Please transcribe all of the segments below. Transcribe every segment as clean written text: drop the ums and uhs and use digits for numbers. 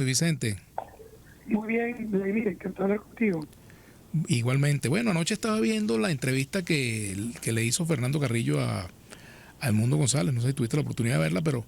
Vicente. Muy bien, Vladimir, encantado de hablar contigo. Igualmente. Bueno, anoche estaba viendo la entrevista que le hizo Fernando Carrillo a Edmundo González. No sé si tuviste la oportunidad de verla, pero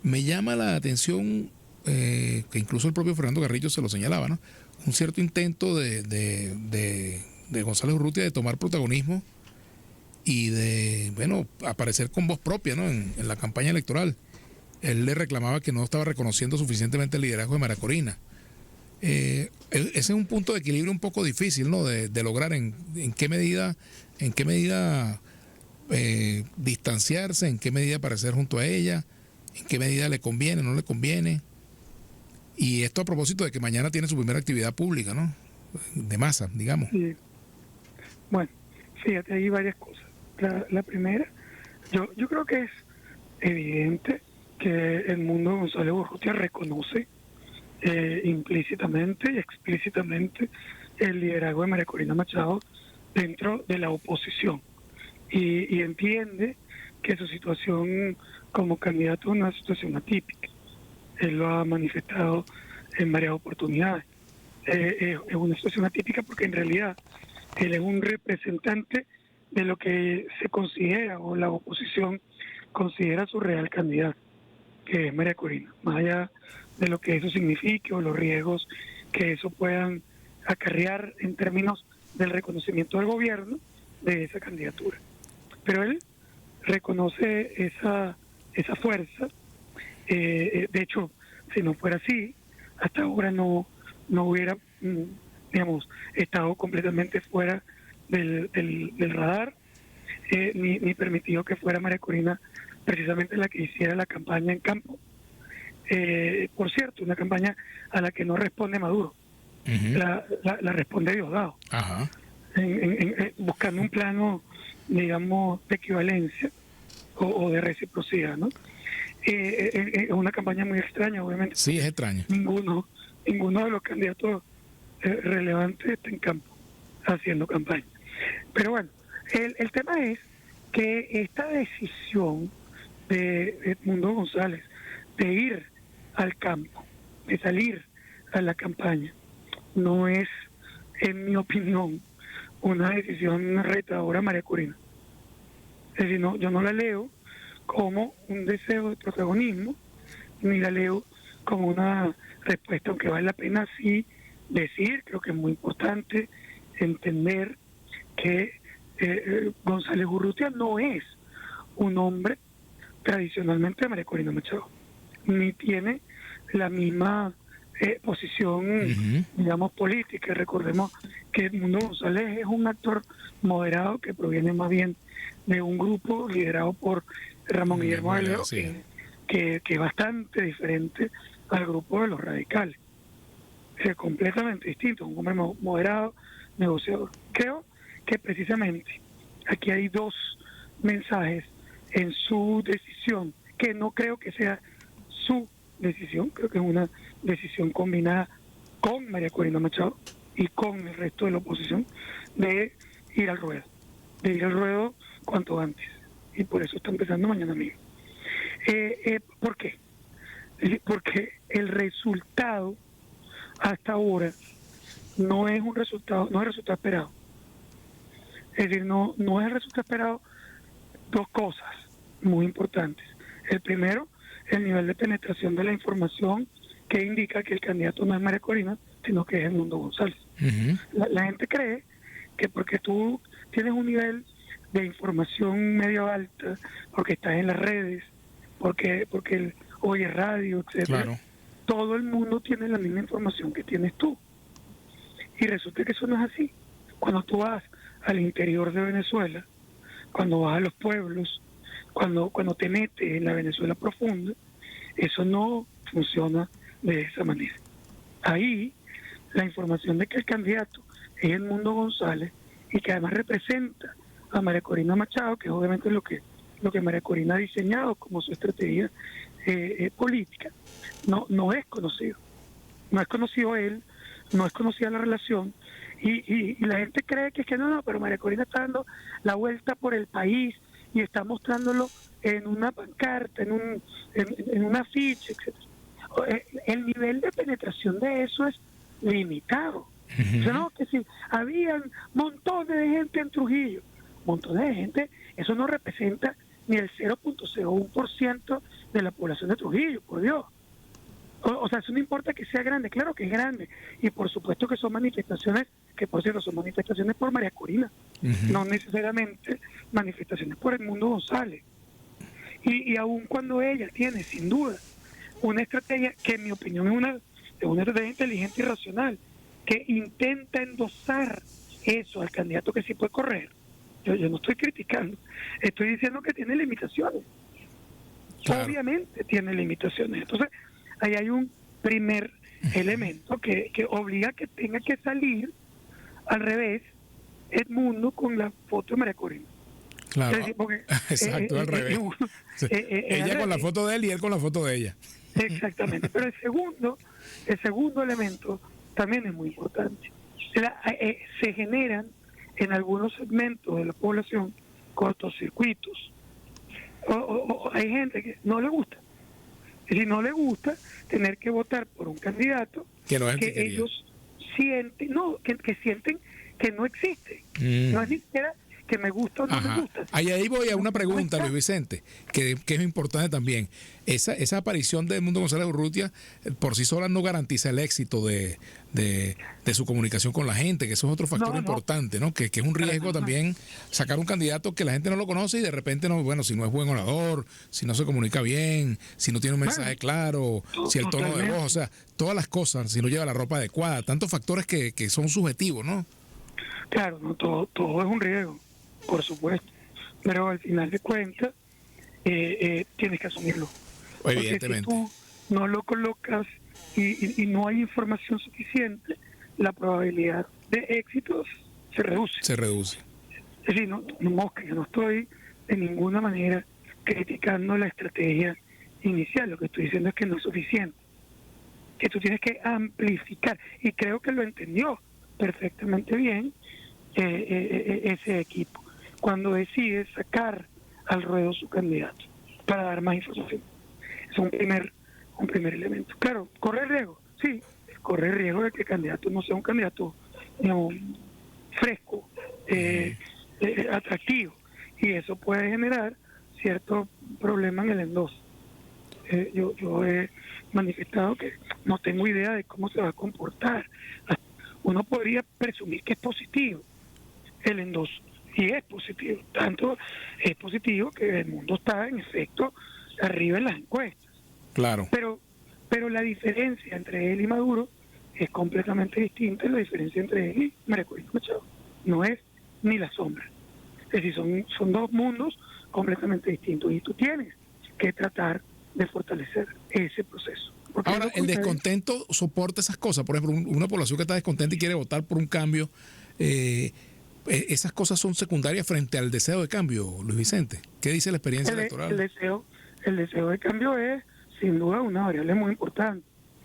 me llama la atención que incluso el propio Fernando Carrillo se lo señalaba, ¿no? Un cierto intento de González Urrutia de tomar protagonismo y de, bueno, aparecer con voz propia, ¿no? En la campaña electoral. Él le reclamaba que no estaba reconociendo suficientemente el liderazgo de María Corina. Ese es un punto de equilibrio un poco difícil, ¿no? De lograr en qué medida distanciarse, en qué medida aparecer junto a ella, en qué medida le conviene, no le conviene. Y esto a propósito de que mañana tiene su primera actividad pública, ¿no? De masa, digamos. Sí. Bueno, fíjate, hay varias cosas. La primera, yo creo que es evidente que el mundo González Urrutia reconoce implícitamente y explícitamente el liderazgo de María Corina Machado dentro de la oposición y entiende que su situación como candidato es una situación atípica. Él lo ha manifestado en varias oportunidades. Es una situación atípica porque en realidad él es un representante de lo que se considera o la oposición considera su real candidato, que es María Corina, más allá de lo que eso signifique o los riesgos que eso puedan acarrear en términos del reconocimiento del gobierno de esa candidatura. Pero él reconoce esa fuerza. De hecho, si no fuera así, hasta ahora no hubiera, digamos, estado completamente fuera del radar, ni permitido que fuera María Corina precisamente la que hiciera la campaña en campo. Por cierto, una campaña a la que no responde Maduro, la responde Diosdado, buscando un plano, digamos, de equivalencia o de reciprocidad, ¿no? Es una campaña muy extraña, obviamente. Sí, es extraño. Ninguno de los candidatos relevantes está en campo haciendo campaña. Pero bueno, el tema es que esta decisión de Edmundo González de ir al campo, de salir a la campaña, no es, en mi opinión, una decisión retadora a María Corina. Es decir, yo no la leo como un deseo de protagonismo, ni la leo como una respuesta, aunque vale la pena sí decir, creo que es muy importante entender que González Urrutia no es un hombre tradicionalmente de María Corina Machado, ni tiene la misma posición, digamos, política. Recordemos que Edmundo González es un actor moderado que proviene más bien de un grupo liderado por Ramón Guillermo de León, que es bastante diferente al grupo de los radicales. Es completamente distinto, un hombre moderado, negociador. Creo que precisamente aquí hay dos mensajes en su decisión, que no creo que sea su decisión, creo que es una decisión combinada con María Corina Machado y con el resto de la oposición de ir al ruedo cuanto antes, y por eso está empezando mañana mismo. ¿Por qué? Porque el resultado hasta ahora no es el resultado esperado. Es decir, no es el resultado esperado. Dos cosas muy importantes. El primero, el nivel de penetración de la información, que indica que el candidato no es María Corina, sino que es Edmundo González. La gente cree que porque tú tienes un nivel de información medio alta, porque estás en las redes, porque oyes radio, etcétera, Claro. todo el mundo tiene la misma información que tienes tú. Y resulta que eso no es así. Cuando tú vas al interior de Venezuela, cuando vas a los pueblos, cuando te metes en la Venezuela profunda, eso no funciona de esa manera. Ahí, la información de que el candidato es Edmundo González y que además representa a María Corina Machado, que es obviamente lo que María Corina ha diseñado como su estrategia política, no es conocido. No es conocido él, no es conocida la relación, y la gente cree que no, pero María Corina está dando la vuelta por el país y está mostrándolo en una pancarta, en un afiche, etcétera. El nivel de penetración de eso es limitado. O sea, no, que si habían montones de gente en Trujillo, montones de gente, eso no representa ni el 0.01% de la población de Trujillo, por Dios. O sea, eso no importa que sea grande, claro que es grande, y por supuesto que son manifestaciones, que por cierto son manifestaciones por María Corina, no necesariamente manifestaciones por Edmundo González. Y aun cuando ella tiene, sin duda, una estrategia que en mi opinión es una estrategia inteligente y racional, que intenta endosar eso al candidato que sí puede correr. Yo no estoy criticando, estoy diciendo que tiene limitaciones. Claro. Obviamente tiene limitaciones. Entonces, ahí hay un primer elemento que obliga a que tenga que salir al revés Edmundo con la foto de María Corina. Claro. Es decir, porque, exacto, al revés. Ella con la foto de él y él con la foto de ella. Exactamente. Pero el segundo elemento también es muy importante. Se generan en algunos segmentos de la población cortocircuitos. Hay gente que no le gusta. Es decir, no le gusta tener que votar por un candidato que ellos sienten, que sienten que no existe. No es ni siquiera que me gusta o no me gusta. Ahí voy a una pregunta, Luis Vicente, que es importante también. Esa aparición de Edmundo González Urrutia por sí sola no garantiza el éxito de su comunicación con la gente, que eso es otro factor importante, ¿no? Que es un riesgo también sacar un candidato que la gente no lo conoce y de repente si no es buen orador, si no se comunica bien, si no tiene un mensaje claro, si el tono de voz, o sea, todas las cosas, si no lleva la ropa adecuada, tantos factores que son subjetivos, ¿no? Claro, no, todo es un riesgo, por supuesto, pero al final de cuentas tienes que asumirlo. Evidentemente. Porque si tú no lo colocas y no hay información suficiente, la probabilidad de éxito se reduce. Es decir, yo no estoy de ninguna manera criticando la estrategia inicial, lo que estoy diciendo es que no es suficiente, que tú tienes que amplificar, y creo que lo entendió perfectamente bien ese equipo cuando decide sacar al ruedo su candidato para dar más información. Es un primer elemento. Claro, corre riesgo, sí, corre riesgo de que el candidato no sea un candidato, digamos, fresco, atractivo, y eso puede generar cierto problema en el endoso. Yo he manifestado que no tengo idea de cómo se va a comportar. Uno podría presumir que es positivo el endoso, y es positivo, tanto es positivo que el mundo está en efecto arriba en las encuestas. Claro. Pero la diferencia entre él y Maduro es completamente distinta. La diferencia entre él y María Corina Machado no es ni la sombra. Es decir, son dos mundos completamente distintos, y tú tienes que tratar de fortalecer ese proceso. Ahora, el descontento soporta esas cosas. Por ejemplo, una población que está descontenta y quiere votar por un cambio, esas cosas son secundarias frente al deseo de cambio, Luis Vicente. ¿Qué dice la experiencia electoral? El deseo de cambio es, sin duda, una variable muy importante.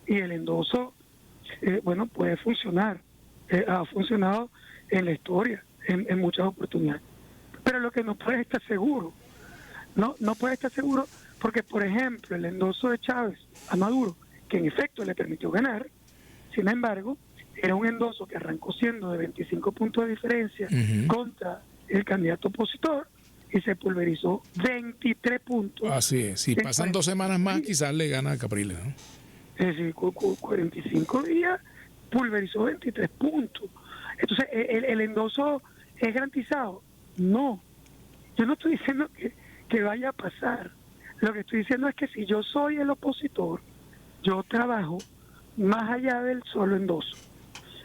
Y el endoso, puede funcionar. Ha funcionado en la historia, en muchas oportunidades. Pero lo que no puedes estar seguro, no puedes estar seguro porque, por ejemplo, el endoso de Chávez a Maduro, que en efecto le permitió ganar, sin embargo, era un endoso que arrancó siendo de 25 puntos de diferencia contra el candidato opositor y se pulverizó 23 puntos. Así es, si pasan 2 semanas más, quizás le gana a Capriles, ¿no? Es decir, 45 días pulverizó 23 puntos. Entonces, ¿el endoso es garantizado? No. Yo no estoy diciendo que vaya a pasar. Lo que estoy diciendo es que si yo soy el opositor, yo trabajo más allá del solo endoso.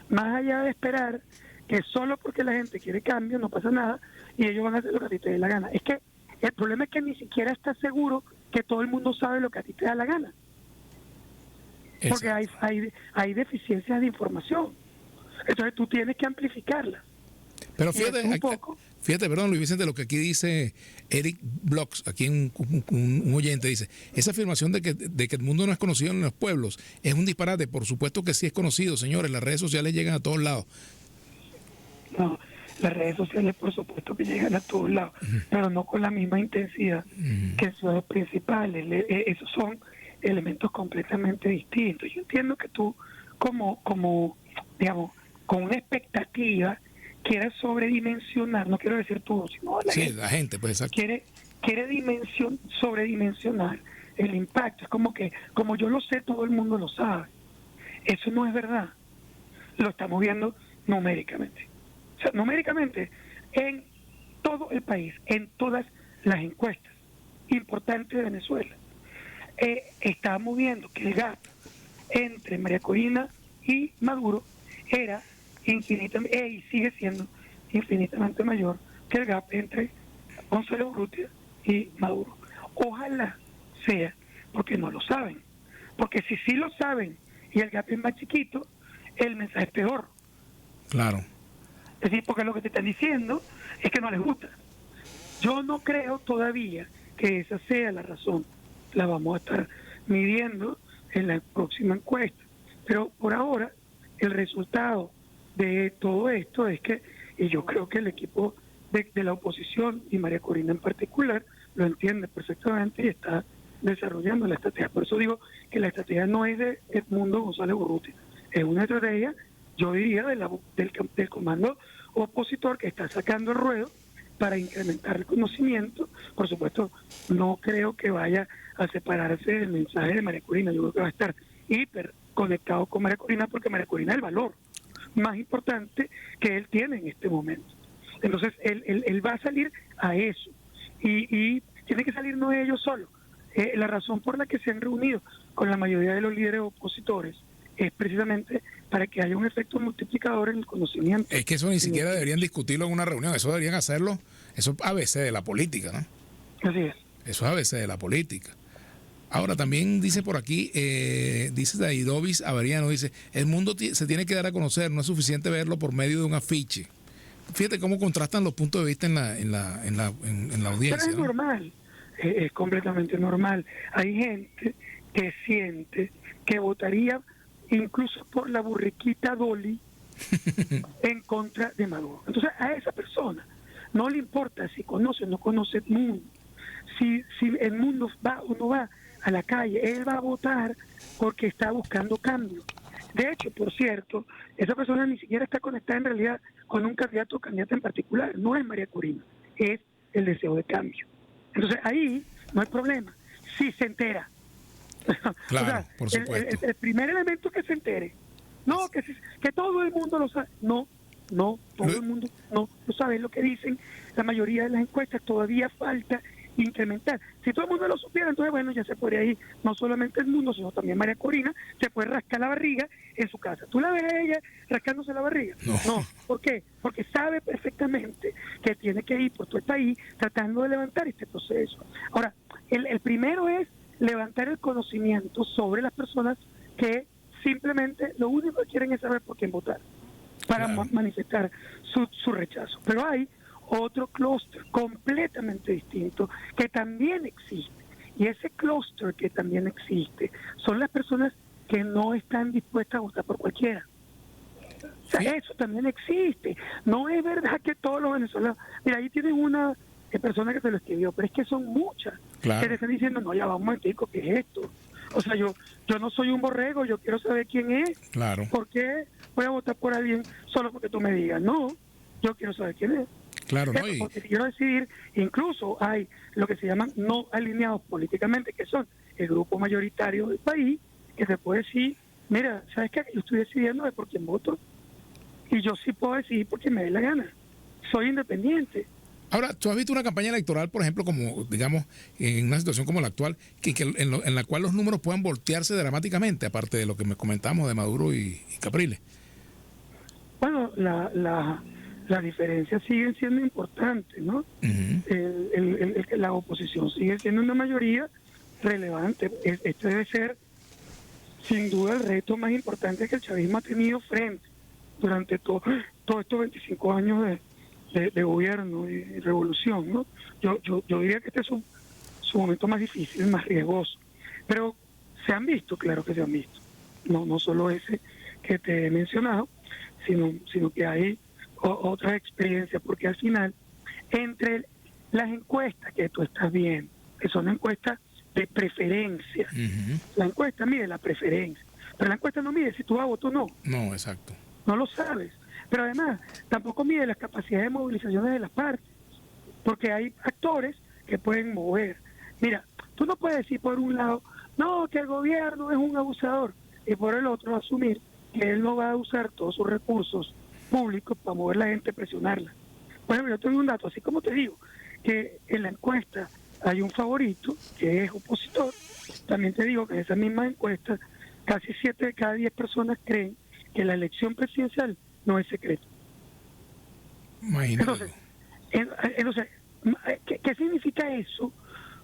Más allá de esperar que solo porque la gente quiere cambio no pasa nada y ellos van a hacer lo que a ti te dé la gana. Es que el problema es que ni siquiera estás seguro que todo el mundo sabe lo que a ti te da la gana. Porque hay deficiencias de información. Entonces tú tienes que amplificarlas. Pero fíjate, perdón, Luis Vicente, lo que aquí dice Eric Blocks, aquí un oyente dice, esa afirmación de que el mundo no es conocido en los pueblos es un disparate. Por supuesto que sí es conocido, señores, las redes sociales llegan a todos lados. No, las redes sociales por supuesto que llegan a todos lados, pero no con la misma intensidad que en ciudades principales. Esos son elementos completamente distintos. Yo entiendo que tú, digamos, con una expectativa, quieras sobredimensionar, no quiero decir tú, sino la gente, pues exacto. quiere sobredimensionar el impacto. Es como que, como yo lo sé, todo el mundo lo sabe. Eso no es verdad. Lo estamos viendo numéricamente. O sea, numéricamente, en todo el país, en todas las encuestas importantes de Venezuela, estábamos viendo que el gap entre María Corina y Maduro era infinitamente, y sigue siendo infinitamente mayor que el gap entre Gonzalo Urrutia y Maduro. Ojalá sea porque no lo saben, porque si sí lo saben y el gap es más chiquito, el mensaje es peor. Claro. Es decir, porque lo que te están diciendo es que no les gusta. Yo no creo todavía que esa sea la razón. La vamos a estar midiendo en la próxima encuesta. Pero por ahora, el resultado de todo esto es que, y yo creo que el equipo de la oposición, y María Corina en particular, lo entiende perfectamente y está desarrollando la estrategia. Por eso digo que la estrategia no es de Edmundo González Urrutia, es una estrategia, yo diría, del comando opositor que está sacando el ruedo para incrementar el conocimiento. Por supuesto, no creo que vaya a separarse del mensaje de María Corina. Yo creo que va a estar hiper conectado con María Corina, porque María Corina es el valor más importante que él tiene en este momento. Entonces, él va a salir a eso. Y tiene que salir no ellos solos. La razón por la que se han reunido con la mayoría de los líderes opositores es precisamente para que haya un efecto multiplicador en el conocimiento. Es que eso ni siquiera deberían discutirlo en una reunión, eso deberían hacerlo, eso es ABC de la política, ¿no? Así es. Eso es ABC de la política. Ahora también dice por aquí, dice Daidovis Averiano, dice, el mundo se tiene que dar a conocer, no es suficiente verlo por medio de un afiche. Fíjate cómo contrastan los puntos de vista en la audiencia. Pero es normal, es completamente normal. Hay gente que siente que votaría incluso por la burriquita Dolly en contra de Maduro. Entonces a esa persona no le importa si conoce o no conoce el mundo, si el mundo va o no va a la calle, él va a votar porque está buscando cambio. De hecho, por cierto, esa persona ni siquiera está conectada en realidad con un candidato o candidata en particular, no es María Corina, es el deseo de cambio. Entonces ahí no hay problema, si se entera. Claro, o sea, por supuesto. El primer elemento que se entere, no que todo el mundo lo sabe, no, todo el mundo no lo sabe, es lo que dicen la mayoría de las encuestas, todavía falta incrementar. Si todo el mundo lo supiera, entonces bueno, ya se podría ir, no solamente el mundo, sino también María Corina, se puede rascar la barriga en su casa. ¿Tú la ves a ella rascándose la barriga? No. ¿Por qué? Porque sabe perfectamente que tiene que ir por todo el país tratando de levantar este proceso. Ahora, el primero es levantar el conocimiento sobre las personas que simplemente lo único que quieren es saber por quién votar para manifestar su rechazo. Pero hay otro clúster completamente distinto que también existe. Y ese clúster que también existe son las personas que no están dispuestas a votar por cualquiera. O sea, eso también existe. No es verdad que todos los venezolanos... Mira, ahí tienes una persona que se lo escribió, pero es que son muchas que le están diciendo, no, ya va un momentico, ¿qué es esto? O sea, yo no soy un borrego, yo quiero saber quién es. Claro. ¿Por qué voy a votar por alguien solo porque tú me digas? No, yo quiero saber quién es. Claro, ¿no? Porque quiero decidir, incluso hay lo que se llaman no alineados políticamente, que son el grupo mayoritario del país, que se puede decir, mira, ¿sabes qué? Yo estoy decidiendo de por quién voto, y yo sí puedo decidir por quien me dé la gana. Soy independiente. Ahora, ¿tú has visto una campaña electoral, por ejemplo, como, digamos, en una situación como la actual, en la cual los números puedan voltearse dramáticamente, aparte de lo que me comentamos de Maduro y Capriles? Bueno, las diferencias siguen siendo importantes, ¿no? La oposición sigue siendo una mayoría relevante. Este debe ser, sin duda, el reto más importante que el chavismo ha tenido frente durante todos estos 25 años de gobierno y revolución, ¿no? Yo diría que este es su momento más difícil, más riesgoso. Pero se han visto, claro que se han visto. No solo ese que te he mencionado, sino que hay otras experiencias, porque al final, entre las encuestas que tú estás viendo, que son encuestas de preferencia. Ujú. La encuesta mide la preferencia, pero la encuesta no mide si tú vas a votar o no. No, exacto. No lo sabes. Pero además, tampoco mide las capacidades de movilizaciones de las partes, porque hay actores que pueden mover. Mira, tú no puedes decir por un lado, no, que el gobierno es un abusador, y por el otro asumir que él no va a usar todos sus recursos públicos para mover la gente, presionarla. Por ejemplo, yo tengo un dato, así como te digo, que en la encuesta hay un favorito que es opositor, también te digo que en esa misma encuesta casi 7 de cada 10 personas creen que la elección presidencial no es secreta. Imagínate. Entonces, entonces ¿qué significa eso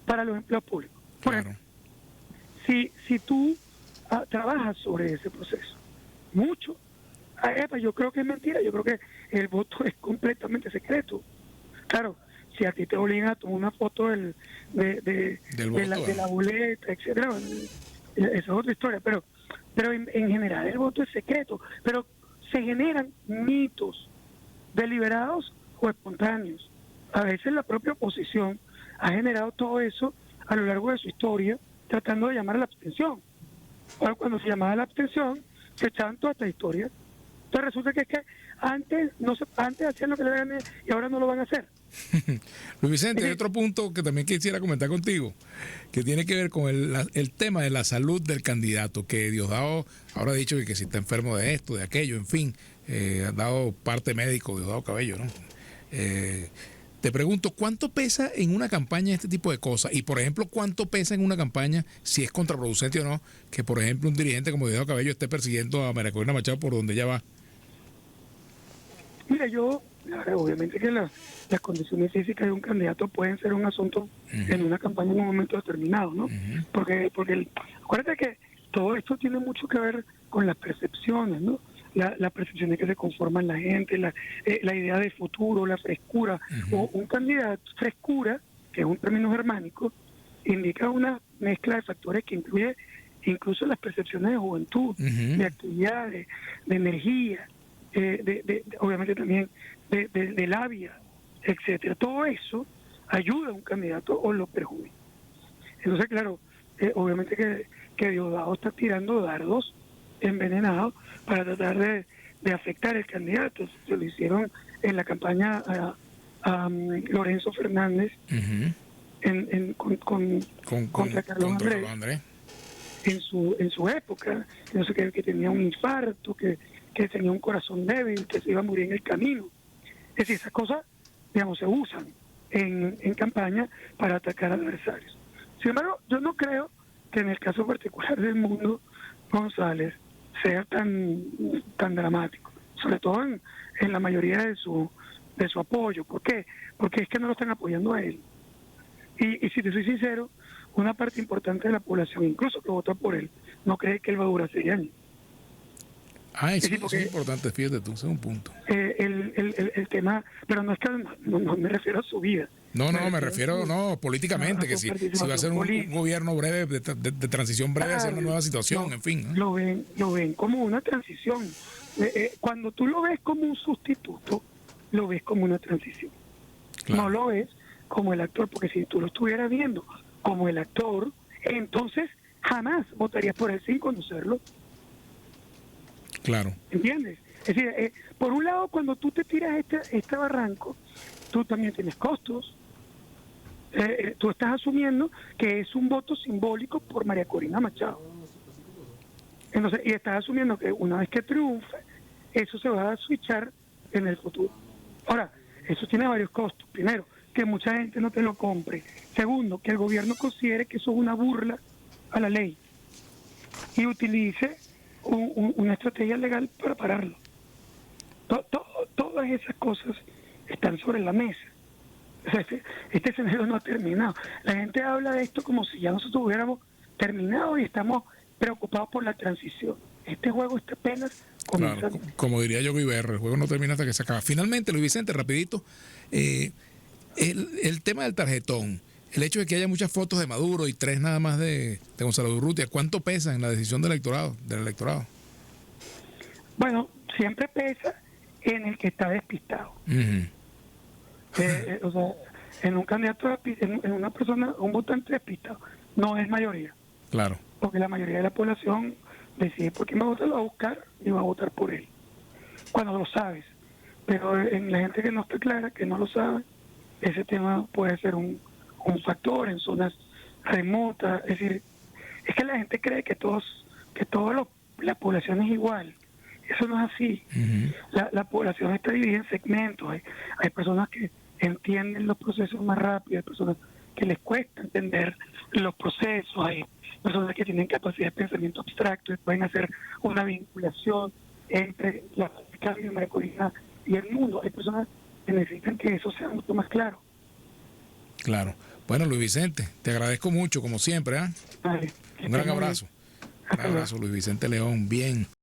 para los empleos públicos? Por Claro. ejemplo, si tú trabajas sobre ese proceso, mucho, yo creo que es mentira, yo creo que el voto es completamente secreto. Claro, si a ti te obligan a tomar una foto Del voto, de la boleta, etcétera, esa es otra historia, pero en general el voto es secreto, pero se generan mitos deliberados o espontáneos. A veces la propia oposición ha generado todo eso a lo largo de su historia, tratando de llamar a la abstención. Ahora, cuando se llamaba a la abstención, se echaban toda esta historia. Entonces resulta que es que antes hacían lo que le daban y ahora no lo van a hacer. Luis Vicente, hay otro punto que también quisiera comentar contigo, que tiene que ver con el tema de la salud del candidato, que Diosdado ahora ha dicho que si está enfermo de esto, de aquello, en fin, ha dado parte médico Diosdado Cabello, ¿no? Te pregunto, ¿cuánto pesa en una campaña este tipo de cosas? Y, por ejemplo, ¿cuánto pesa en una campaña, si es contraproducente o no, que, por ejemplo, un dirigente como Diosdado Cabello esté persiguiendo a María Corina Machado por donde ella va? Mira, obviamente que las condiciones físicas de un candidato pueden ser un asunto en una campaña en un momento determinado, ¿no? Porque acuérdate que todo esto tiene mucho que ver con las percepciones, ¿no? Las percepciones que se conforman la gente, la idea de futuro, la frescura. O un candidato, frescura, que es un término germánico, indica una mezcla de factores que incluye incluso las percepciones de juventud, de actividades, de energía, obviamente también de labia, etcétera. Todo eso ayuda a un candidato o lo perjudica. Entonces, claro, obviamente que Diosdado está tirando dardos envenenados para tratar de afectar al candidato. Se lo hicieron en la campaña a Lorenzo Fernández contra Carlos Andrés en su época. No sé, que tenía un infarto, que tenía un corazón débil, que se iba a morir en el camino. Es decir, esas cosas, digamos, se usan en campaña para atacar adversarios. Sin embargo, yo no creo que en el caso particular del Mundo González sea tan dramático, sobre todo en la mayoría de su apoyo. ¿Por qué? Porque es que no lo están apoyando a él. Y si te soy sincero, una parte importante de la población, incluso que votó por él, no cree que él va a durar 6 años. Eso es importante, fíjate tú, ese es un punto. El tema, pero no es que no me refiero a su vida. No, me refiero políticamente, que si va a ser un gobierno breve, de transición breve, hacia una nueva situación, en fin. ¿no? Lo ven como una transición. Cuando tú lo ves como un sustituto, lo ves como una transición. Claro. No lo ves como el actor, porque si tú lo estuvieras viendo como el actor, entonces jamás votarías por él sin conocerlo. Claro. ¿Entiendes? Es decir, por un lado, cuando tú te tiras este barranco, tú también tienes costos. Tú estás asumiendo que es un voto simbólico por María Corina Machado. Entonces, y estás asumiendo que una vez que triunfe, eso se va a switchar en el futuro. Ahora, eso tiene varios costos. Primero, que mucha gente no te lo compre. Segundo, que el gobierno considere que eso es una burla a la ley y utilice una estrategia legal para pararlo. Todas esas cosas están sobre la mesa. O sea, este escenario no ha terminado. La gente habla de esto como si ya nosotros hubiéramos terminado y estamos preocupados por la transición. Este juego está apenas comenzando. Claro, como diría Yogi Berra, el juego no termina hasta que se acaba. Finalmente, Luis Vicente, rapidito, el tema del tarjetón, el hecho de que haya muchas fotos de Maduro y 3 nada más de Gonzalo Urrutia, ¿cuánto pesa en la decisión del electorado? Bueno, siempre pesa en el que está despistado. O sea, en un candidato, en una persona, un votante despistado. no es mayoría, Claro. porque la mayoría de la población decide por quién va a votar, lo va a buscar y va a votar por él, cuando lo sabes. Pero en la gente que no está clara, que no lo sabe, ese tema puede ser un factor en zonas remotas. Es decir, es que la gente cree que la población es igual. Eso no es así. Ujú. La población está dividida en segmentos. Hay personas que entienden los procesos más rápido, hay personas que les cuesta entender los procesos, hay personas que tienen capacidad de pensamiento abstracto y pueden hacer una vinculación entre la cambio de molecular y el mundo. Hay personas que necesitan que eso sea mucho más claro. Claro. Bueno, Luis Vicente, te agradezco mucho, como siempre. Vale, que Un gran estén muy bien. abrazo. Un Hasta gran luego. abrazo, Luis Vicente León. Bien.